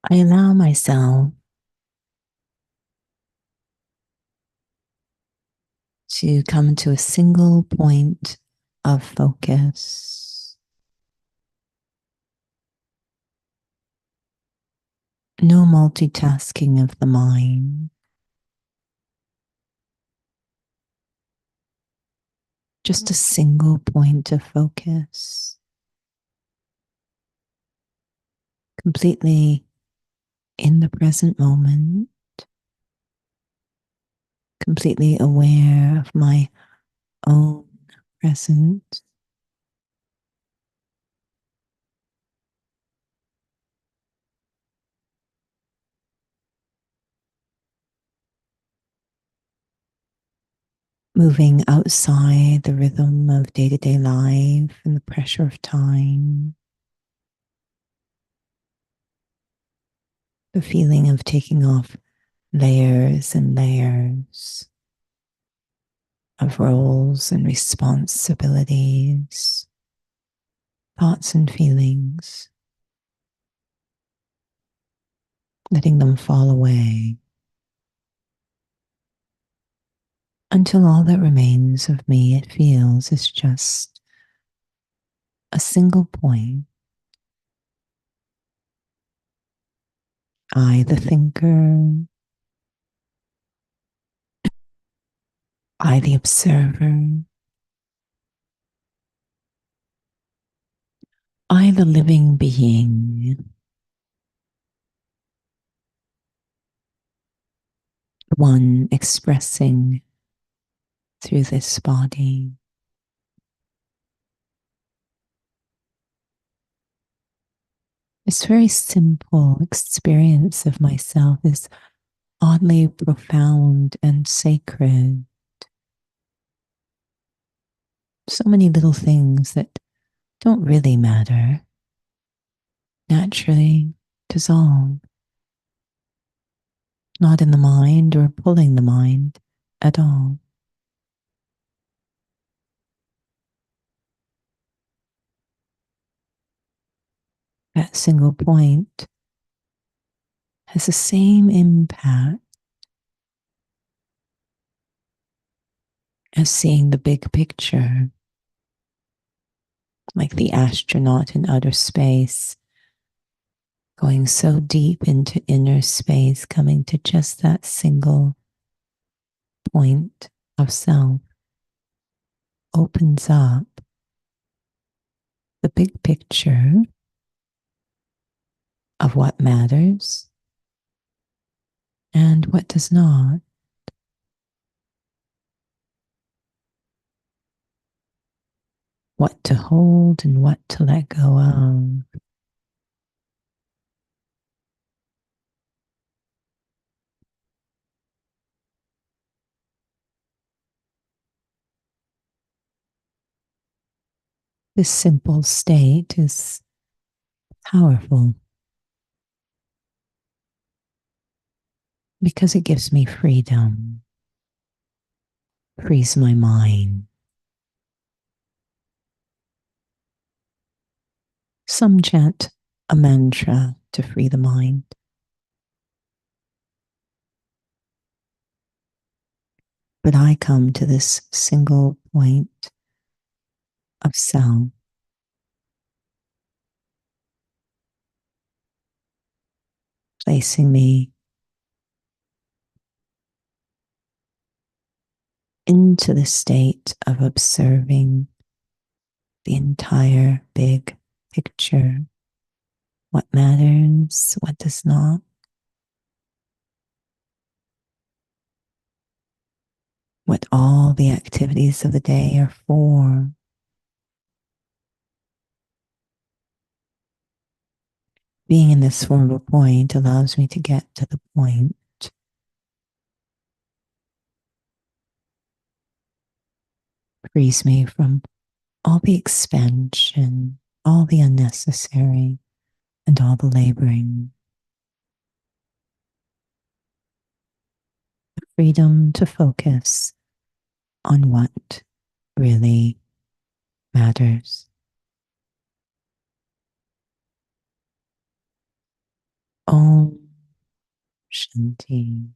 I allow myself to come to a single point of focus. No multitasking of the mind, just a single point of focus, completely in the present moment, completely aware of my own presence, moving outside the rhythm of day-to-day life and the pressure of time, the feeling of taking off layers and layers of roles and responsibilities, thoughts and feelings, letting them fall away until all that remains of me, it feels, is just a single point. I, the thinker, I, the observer, I, the living being, the one expressing through this body. This very simple experience of myself is oddly profound and sacred. So many little things that don't really matter naturally dissolve, not in the mind or pulling the mind at all. That single point has the same impact as seeing the big picture, like the astronaut in outer space, going so deep into inner space, coming to just that single point of self, opens up the big picture of what matters and what does not. What to hold and what to let go of. This simple state is powerful because it gives me freedom, frees my mind. Some chant a mantra to free the mind, but I come to this single point of self, placing me into the state of observing the entire big picture. What matters, what does not, what all the activities of the day are for. Being in this form of a point allows me to get to the point, frees me from all the expansion, all the unnecessary, and all the laboring. The freedom to focus on what really matters. Om Shanti.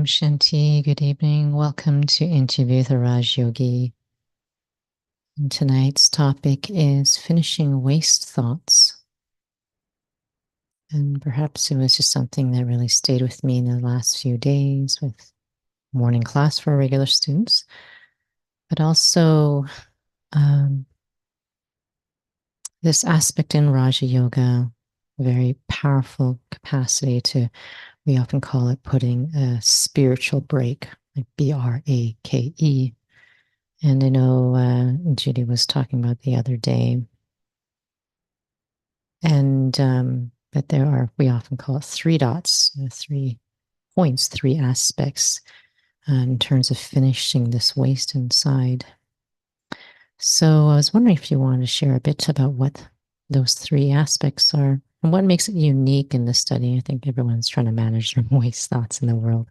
Om Shanti, good evening. Welcome to Interview with Raj Yogi. And tonight's topic is finishing waste thoughts. And perhaps it was just something that really stayed with me in the last few days with morning class for regular students, but also this aspect in Raja Yoga, very powerful capacity to, we often call it putting a spiritual break, like BRAKE. And I know Judy was talking about the other day, and but there are, we often call it 3 dots, 3 points, 3 aspects in terms of finishing this waste inside. So I was wondering if you wanted to share a bit about what those 3 aspects are and what makes it unique in this study. I think everyone's trying to manage their waste thoughts in the world.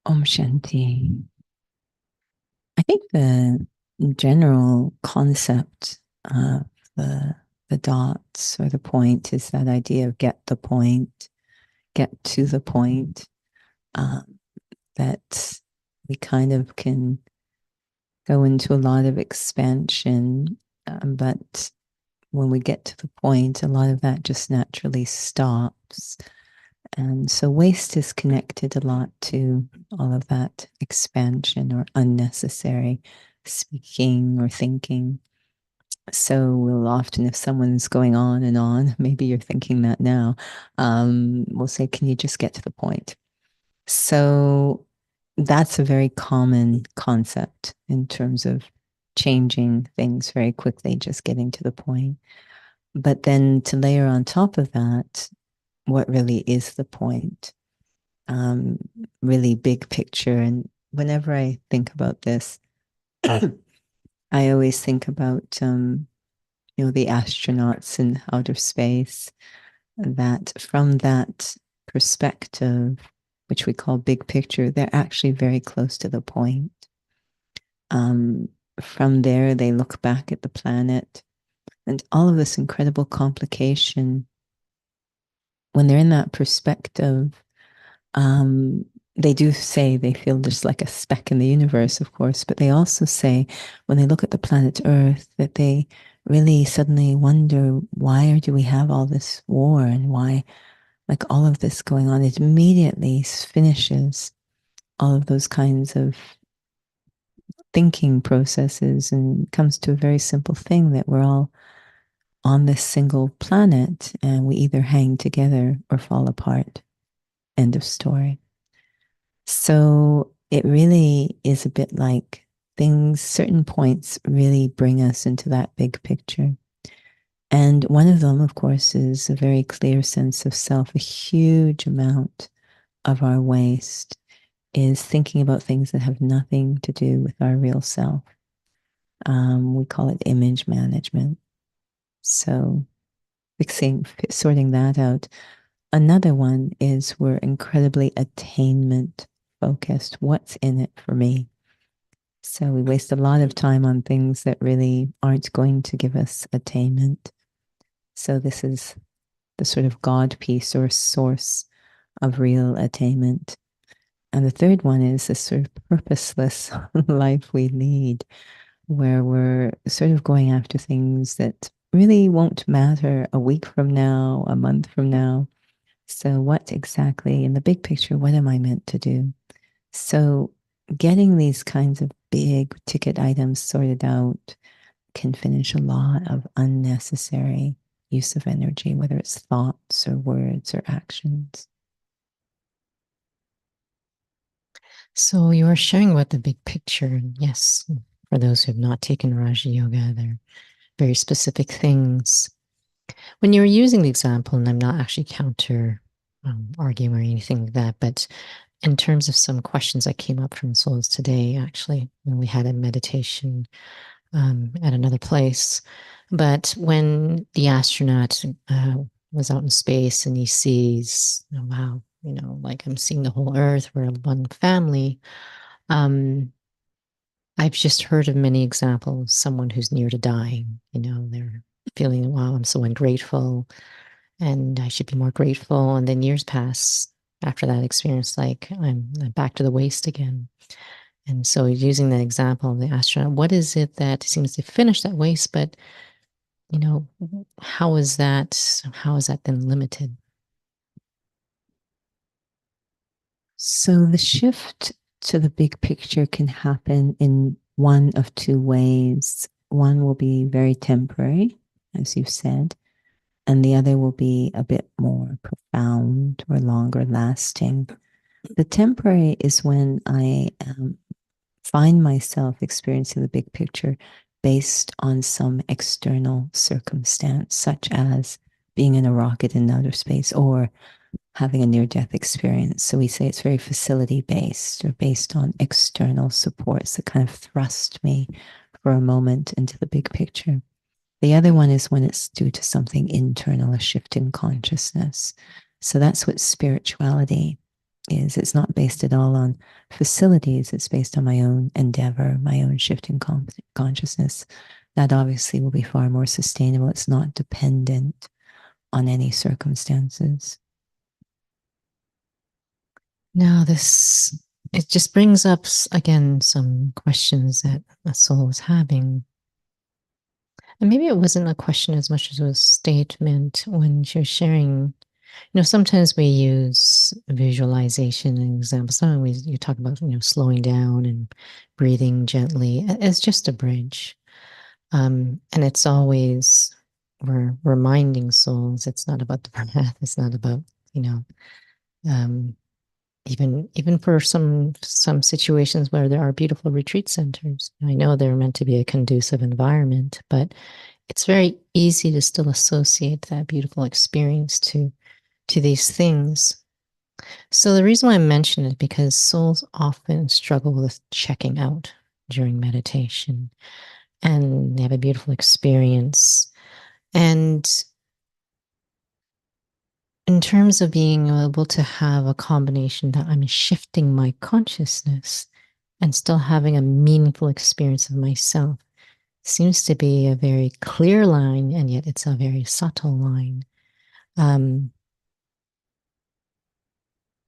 Om Shanti. I think the general concept of the dots or the point is that idea of get the point, get to the point, that we kind of can go into a lot of expansion, but when we get to the point, a lot of that just naturally stops. And so waste is connected a lot to all of that expansion or unnecessary speaking or thinking. So we'll often, if someone's going on and on, maybe you're thinking that now, we'll say, can you just get to the point? So that's a very common concept in terms of changing things very quickly, just getting to the point. But then to layer on top of that, what really is the point? Um, really big picture. And whenever I think about this, I always think about the astronauts in outer space. That from that perspective, which we call big picture, they're actually very close to the point. Um, from there, they look back at the planet and all of this incredible complication. When they're in that perspective, um, they do say they feel just like a speck in the universe, of course, but they also say when they look at the planet Earth that they really suddenly wonder why do we have all this war and why like all of this going on. It immediately finishes all of those kinds of thinking processes and comes to a very simple thing that we're all on this single planet and we either hang together or fall apart. End of story. So it really is a bit like things, certain points really bring us into that big picture. And one of them, of course, is a very clear sense of self. A huge amount of our waste is thinking about things that have nothing to do with our real self. We call it image management. So sorting that out. Another one is we're incredibly attainment focused. What's in it for me? So we waste a lot of time on things that really aren't going to give us attainment. So this is the sort of God piece or source of real attainment. And the third one is this sort of purposeless life we lead, where we're sort of going after things that really won't matter a week from now, a month from now. So, what exactly in the big picture, what am I meant to do? So, getting these kinds of big ticket items sorted out can finish a lot of unnecessary use of energy, whether it's thoughts or words or actions. So you were sharing about the big picture. And yes, for those who have not taken Raja Yoga, they're very specific things. When you were using the example, and I'm not actually counter arguing or anything like that, but in terms of some questions that came up from souls today, actually, when we had a meditation at another place. But when the astronaut was out in space and he sees, oh, wow, like I'm seeing the whole Earth, we're one family. Um, I've just heard of many examples, someone who's near to dying, they're feeling, wow, I'm so ungrateful and I should be more grateful. And then years pass after that experience, like I'm back to the waste again. And so using that example of the astronaut, what is it that seems to finish that waste, but you know, how is that then limited? So the shift to the big picture can happen in one of two ways. One will be very temporary, as you've said, and the other will be a bit more profound or longer lasting. The temporary is when I find myself experiencing the big picture based on some external circumstance, such as being in a rocket in outer space or having a near death experience. So we say it's very facility based or based on external supports that kind of thrust me for a moment into the big picture. The other one is when it's due to something internal, a shift in consciousness. So that's what spirituality is. It's not based at all on facilities, it's based on my own endeavor, my own shift in consciousness. That obviously will be far more sustainable. It's not dependent on any circumstances. Now, it just brings up again some questions that a soul is having. And maybe it wasn't a question as much as it was a statement when she was sharing. Sometimes we use visualization and examples. Sometimes you talk about, slowing down and breathing gently as just a bridge. And it's always, we're reminding souls it's not about the breath. It's not about, you know, um, even for some situations where there are beautiful retreat centers. I know they're meant to be a conducive environment, but it's very easy to still associate that beautiful experience to these things. So the reason why I mention it because souls often struggle with checking out during meditation, and they have a beautiful experience. And in terms of being able to have a combination that I'm shifting my consciousness and still having a meaningful experience of myself seems to be a very clear line, and yet it's a very subtle line. Um,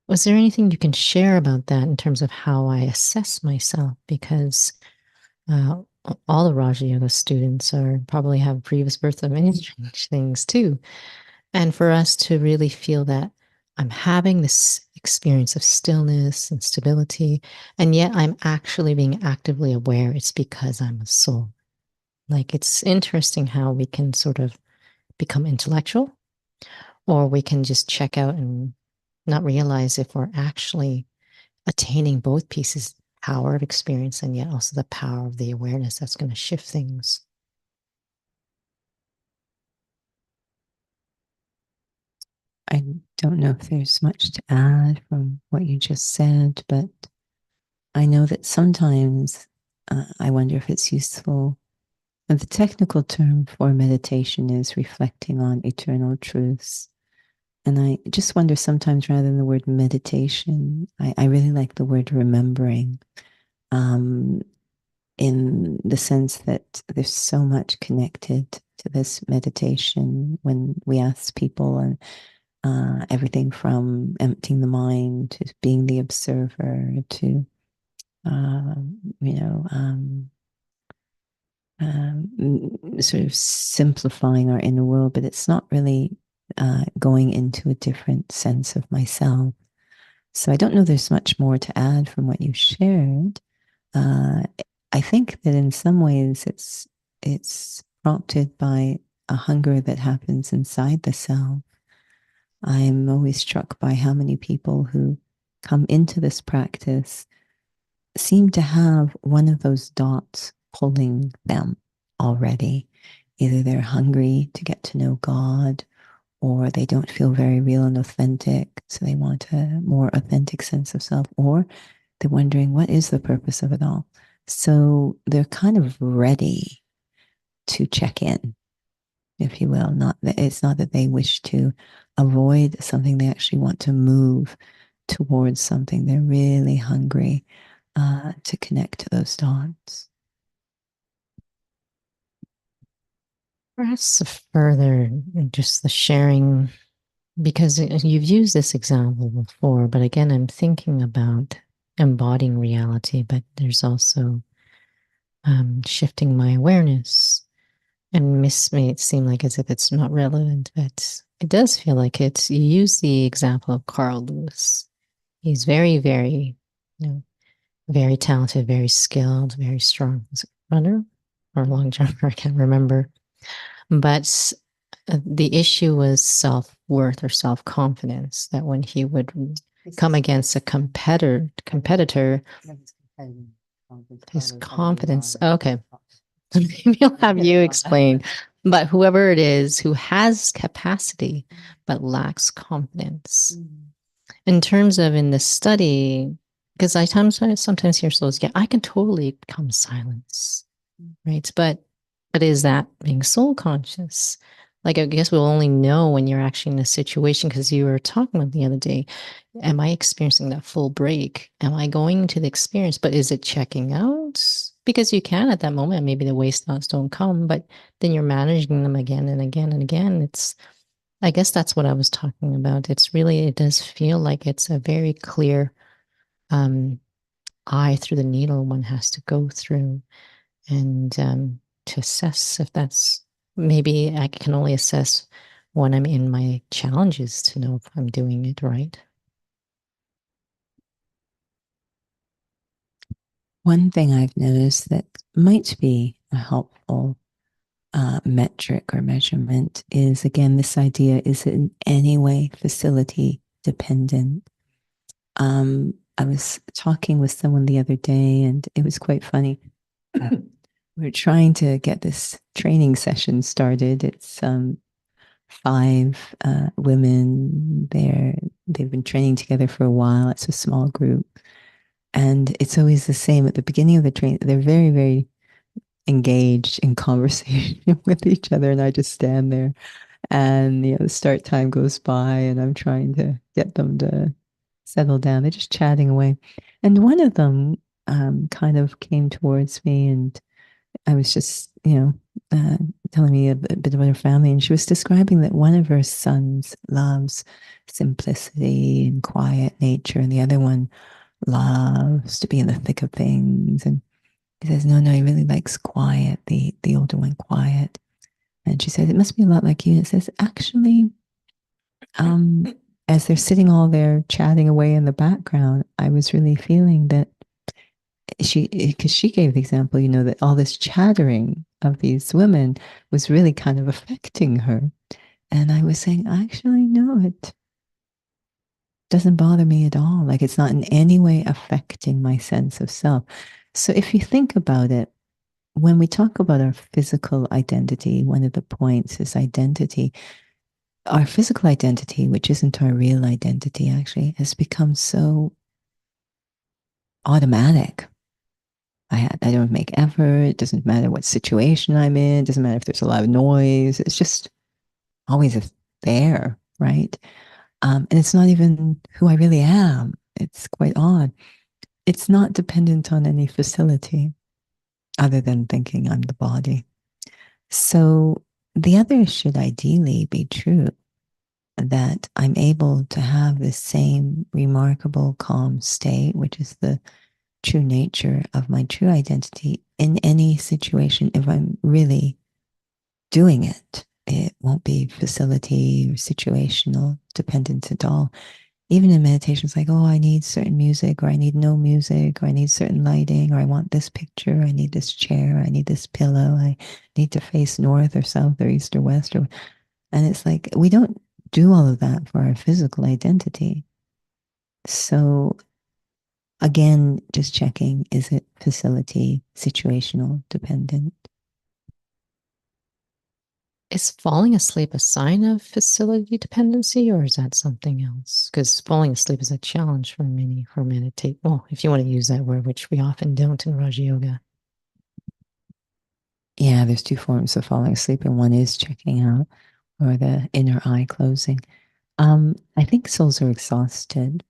was there anything you can share about that in terms of how I assess myself? Because uh, all the Raja Yoga students are probably have previous births of many strange things too. And for us to really feel that I'm having this experience of stillness and stability, and yet I'm actually being actively aware, it's because I'm a soul. Like it's interesting how we can sort of become intellectual, or we can just check out and not realize if we're actually attaining both pieces power of experience and yet also the power of the awareness that's going to shift things. I don't know if there's much to add from what you just said, but I know that sometimes I wonder if it's useful. And the technical term for meditation is reflecting on eternal truths. And I just wonder sometimes rather than the word meditation, I really like the word remembering, um, in the sense that there's so much connected to this meditation when we ask people and everything from emptying the mind to being the observer to, uh, you know, sort of simplifying our inner world, but it's not really going into a different sense of myself. So I don't know there's much more to add from what you shared. Uh, I think that in some ways it's prompted by a hunger that happens inside the self. I'm always struck by how many people who come into this practice seem to have one of those dots pulling them already. Either they're hungry to get to know God, or they don't feel very real and authentic, so they want a more authentic sense of self, or they're wondering what is the purpose of it all. So they're kind of ready to check in, if you will. Not that it's not that they wish to avoid something, they actually want to move towards something. They're really hungry. to connect to those dots. Perhaps further, just the sharing, because you've used this example before, but again, I'm thinking about embodying reality, but there's also shifting my awareness. And Miss may it seem like as if it's not relevant, but it does feel like it's. You use the example of Carl Lewis. He's very, very, you know, very talented, very skilled, very strong runner or long jumper. I can't remember. But the issue was self-worth or self-confidence, that when he would come against a competitor, his confidence. Okay. Maybe I'll have you explain. But whoever it is who has capacity but lacks confidence. In terms of in the study, because I sometimes hear souls, yeah, I can totally become silence, right? But is that being soul conscious? Like, I guess we'll only know when you're actually in a situation, because you were talking about the other day. Am I experiencing that full break? Am I going to the experience? But is it checking out? Because you can at that moment, maybe the waste thoughts don't come, but then you're managing them again and again and again. I guess that's what I was talking about. It does feel like it's a very clear um, eye through the needle one has to go through. And to assess if that's, maybe I can only assess when I'm in my challenges to know if I'm doing it right. One thing I've noticed that might be a helpful metric or measurement is, again, this idea: is it in any way facility dependent? I was talking with someone the other day, and it was quite funny. We're trying to get this training session started. It's 5 women there. They've been training together for a while. It's a small group. And it's always the same at the beginning of the training. They're very, very engaged in conversation with each other. And I just stand there, and the start time goes by, and I'm trying to get them to settle down. They're just chatting away. And one of them kind of came towards me, and I was just, telling me a bit about her family. And she was describing that one of her sons loves simplicity and quiet nature, and the other one loves to be in the thick of things. And he says, no, he really likes quiet, the older one, quiet. And she said, it must be a lot like you. And it says, actually, um, as they're sitting all there chatting away in the background, I was really feeling that because she gave the example, that all this chattering of these women was really kind of affecting her. And I was saying, actually, no, it doesn't bother me at all. Like, it's not in any way affecting my sense of self. So if you think about it, when we talk about our physical identity, one of the points is identity. Our physical identity, which isn't our real identity, actually, has become so automatic. I don't make effort. It doesn't matter what situation I'm in. It doesn't matter if there's a lot of noise. It's just always there, right? And it's not even who I really am. It's quite odd. It's not dependent on any facility other than thinking I'm the body. So the other should ideally be true, that I'm able to have the same remarkable calm state, which is the true nature of my true identity, in any situation if I'm really doing it. It won't be facility or situational dependence at all. Even in meditations, like, oh, I need certain music, or I need no music, or I need certain lighting, or I want this picture, I need this chair, I need this pillow, I need to face north or south or east or west. And it's like, we don't do all of that for our physical identity. So again, just checking, is it facility, situational, dependent? Is falling asleep a sign of facility dependency, or is that something else? Because falling asleep is a challenge for many for meditate. Well, if you want to use that word, which we often don't in Raja Yoga. Yeah, there's 2 forms of falling asleep, and one is checking out, or the inner eye closing. I think souls are exhausted.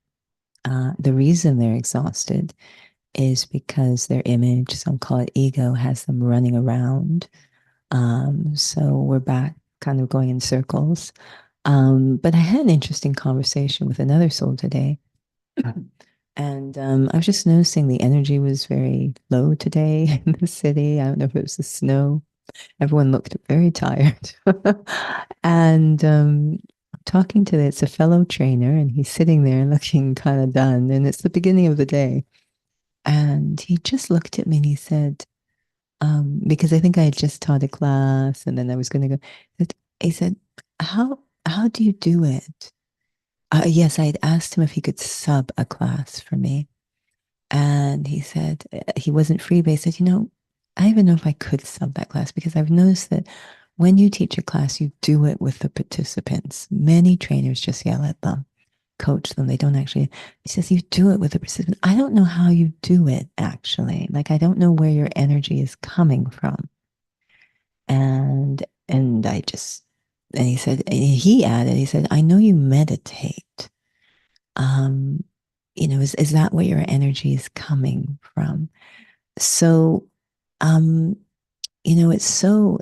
The reason they're exhausted is because their image, some call it ego, has them running around. So we're back kind of going in circles. But I had an interesting conversation with another soul today. And I was just noticing the energy was very low today in the city. I don't know if it was the snow. Everyone looked very tired. And talking to it's a fellow trainer, and he's sitting there looking kind of done. And it's the beginning of the day. And he just looked at me and he said, because I think I had just taught a class and then I was going to go. He said, how do you do it? Yes, I had asked him if he could sub a class for me. And he said he wasn't free, but he said, I don't even know if I could sub that class because I've noticed that when you teach a class, you do it with the participants. Many trainers just yell at them, coach them. They don't actually, he says, you do it with the participants. I don't know how you do it actually. Like, I don't know where your energy is coming from. And I just, and he said, and he added, he said, I know you meditate. Um, is that where your energy is coming from? So, um, it's so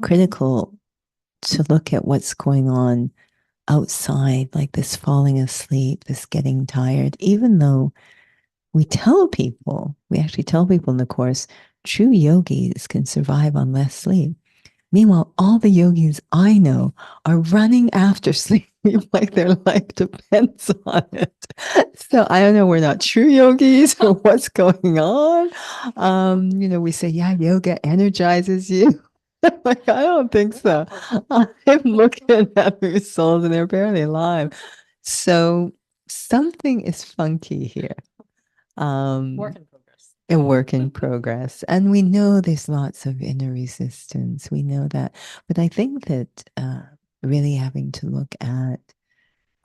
critical to look at what's going on outside, like this falling asleep, this getting tired, even though we actually tell people in the course, true yogis can survive on less sleep. Meanwhile, all the yogis I know are running after sleep like their life depends on it. So I don't know, we're not true yogis or what's going on. We say, yeah, yoga energizes you. Like, I don't think so. I'm looking at these souls and they're barely alive. So something is funky here. Work in progress. A work in progress. And we know there's lots of inner resistance. We know that. But I think that really having to look at,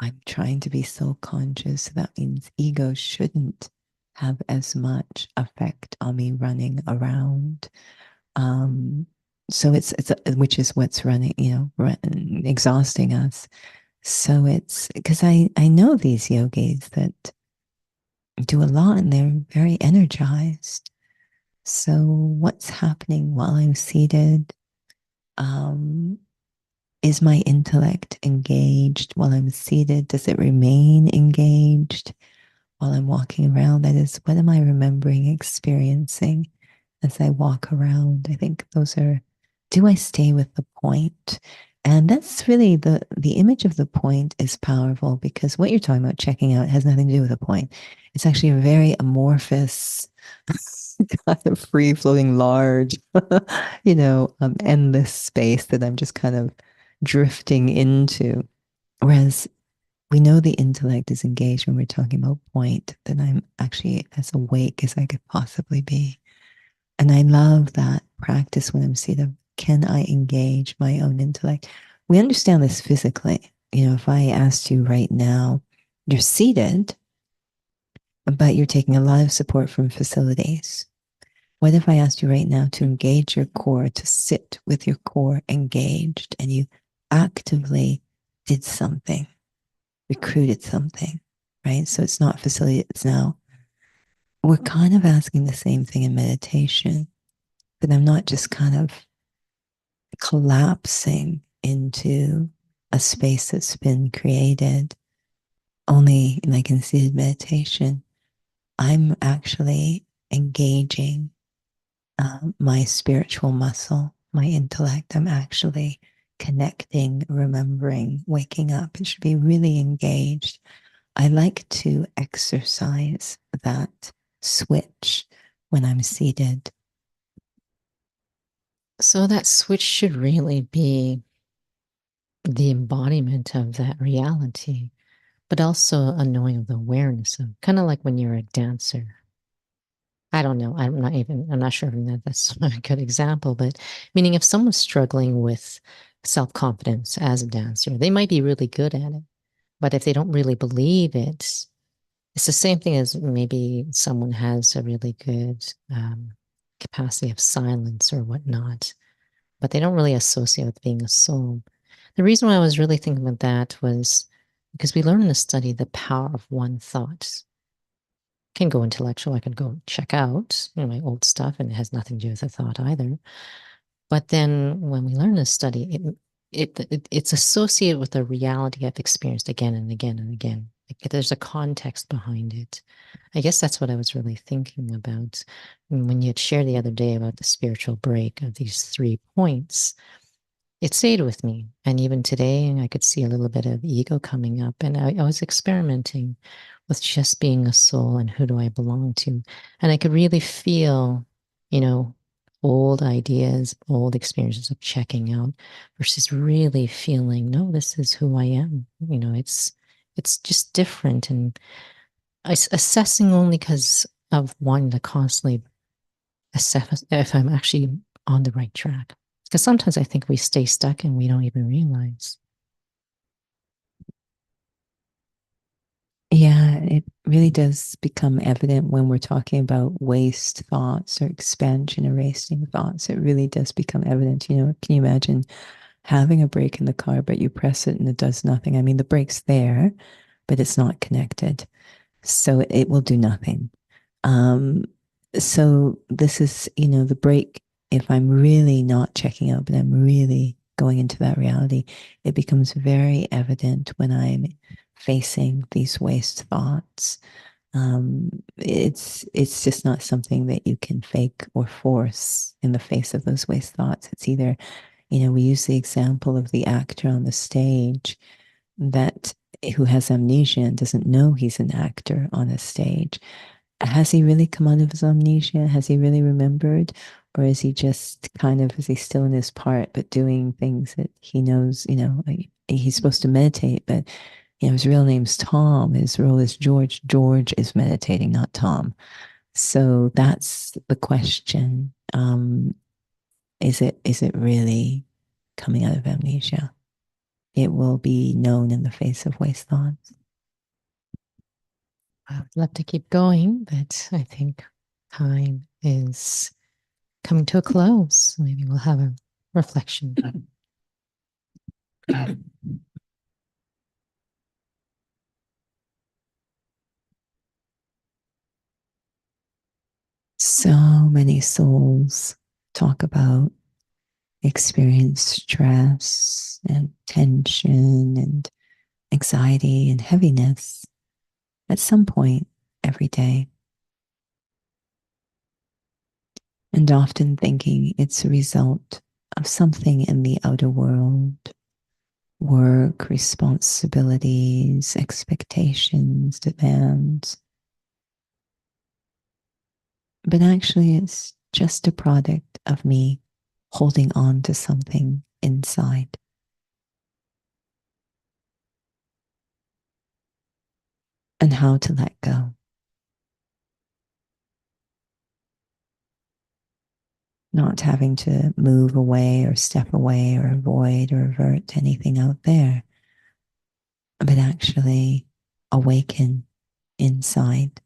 I'm trying to be so conscious. That means ego shouldn't have as much effect on me running around. Um, so which is what's running, exhausting us. So it's because I know these yogis that do a lot and they're very energized. So, what's happening while I'm seated? Um, is my intellect engaged while I'm seated? Does it remain engaged while I'm walking around? That is, what am I remembering experiencing as I walk around? I think those are, do I stay with the point? And that's really the image of the point is powerful because what you're talking about checking out has nothing to do with a point. It's actually a very amorphous, kind of free floating, large, endless space that I'm just kind of drifting into. Whereas we know the intellect is engaged when we're talking about point, that I'm actually as awake as I could possibly be. And I love that practice when I'm seated. Can I engage my own intellect? We understand this physically. If I asked you right now, you're seated, but you're taking a lot of support from facilities. What if I asked you right now to engage your core, to sit with your core engaged, and you actively did something, recruited something, right? So it's not facility, it's now, we're kind of asking the same thing in meditation, but I'm not just kind of collapsing into a space that's been created only like in seated meditation. I'm actually engaging my spiritual muscle, my intellect. I'm actually connecting, remembering, waking up. It should be really engaged. I like to exercise that switch when I'm seated. So that switch should really be the embodiment of that reality, but also a knowing of the awareness of, kind of like when you're a dancer. I don't know. I'm not sure if that's a good example, but meaning if someone's struggling with self confidence as a dancer, they might be really good at it. But if they don't really believe it, it's the same thing as maybe someone has a really good capacity of silence or whatnot, but they don't really associate with being a soul. The reason why I was really thinking about that was because we learn in the study the power of one thought. can go intellectual. I can go check out, my old stuff, and it has nothing to do with the thought either. But then when we learn to study, it's associated with a reality I've experienced again and again and again. Like there's a context behind it. I guess that's what I was really thinking about when you had shared the other day about the spiritual break of these 3 points. It stayed with me. And even today, I could see a little bit of ego coming up. And I was experimenting with just being a soul and who do I belong to. And I could really feel, you know, old ideas, old experiences of checking out versus really feeling, no, this is who I am. It's just different. And assessing only because of wanting to constantly assess if I'm actually on the right track. Because sometimes I think we stay stuck and we don't even realize. Yeah, it really does become evident when we're talking about waste thoughts or expansion erasing thoughts. It really does become evident. Can you imagine having a brake in the car, but you press it and it does nothing? I mean, the brake's there, but it's not connected. So it will do nothing. Um, so this is, the brake. If I'm really not checking out, but I'm really going into that reality, it becomes very evident when I'm facing these waste thoughts. It's just not something that you can fake or force in the face of those waste thoughts. It's either, we use the example of the actor on the stage that who has amnesia and doesn't know he's an actor on a stage. Has he really come out of his amnesia? Has he really remembered? Or is he just is he still in his part, but doing things that he knows, like he's supposed to meditate, but his real name's Tom. His role is George. George is meditating, not Tom. So that's the question. Is it really coming out of amnesia? It will be known in the face of waste thoughts. I would love to keep going, but I think time is coming to a close. Maybe we'll have a reflection. So many souls talk about experience stress and tension and anxiety and heaviness at some point every day. And often thinking it's a result of something in the outer world, work, responsibilities, expectations, demands. But actually, it's just a product of me holding on to something inside. And how to let go. Not having to move away or step away or avoid or avert anything out there, but actually awaken inside.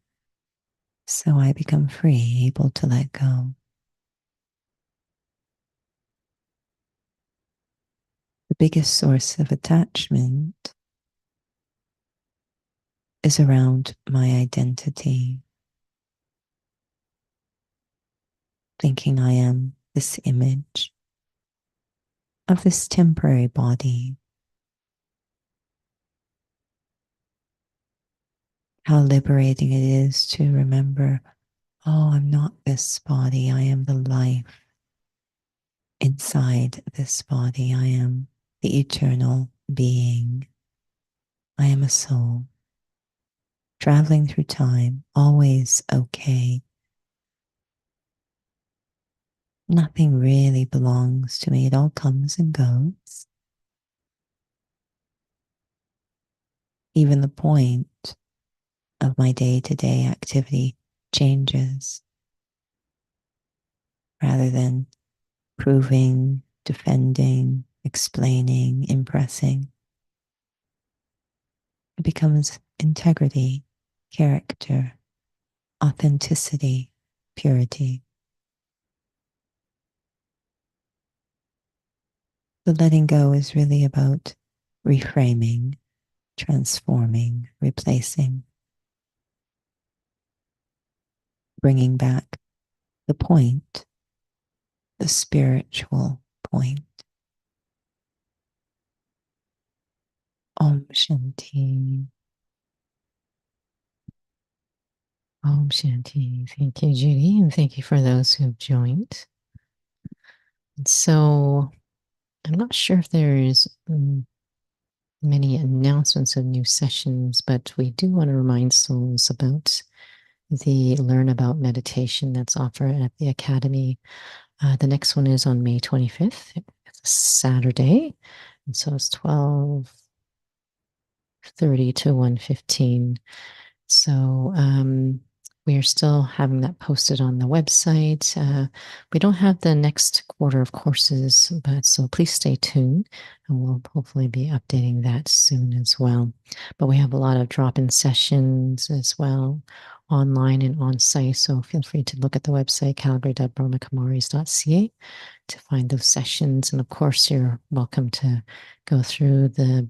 So I become free, able to let go. The biggest source of attachment is around my identity, thinking I am this image of this temporary body. How liberating it is to remember, oh, I'm not this body, I am the life inside this body. I am the eternal being. I am a soul traveling through time, always okay. Nothing really belongs to me. It all comes and goes. Even the point of my day-to-day activity changes rather than proving, defending, explaining, impressing. It becomes integrity, character, authenticity, purity. The letting go is really about reframing, transforming, replacing. bringing back the point, the spiritual point. Om Shanti. Om Shanti. Thank you, Judy, and thank you for those who have joined. So I'm not sure if there's many announcements of new sessions, but we do want to remind souls about the Learn About meditation that's offered at the Academy. The next one is on May 25th. It's a Saturday, and so it's 12:30 to 1:15. So we are still having that posted on the website. We don't have the next quarter of courses, but so please stay tuned, and we'll hopefully be updating that soon as well. But we have a lot of drop-in sessions as well, online and on site. So feel free to look at the website, calgary.brahmacamaris.ca, to find those sessions. And of course, you're welcome to go through the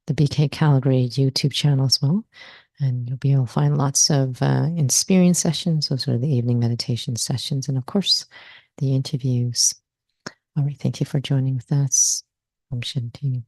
BK Calgary YouTube channel as well. And you'll be able to find lots of experience sessions. Those are the evening meditation sessions. And of course, the interviews. All right. Thank you for joining with us. Om Shanti.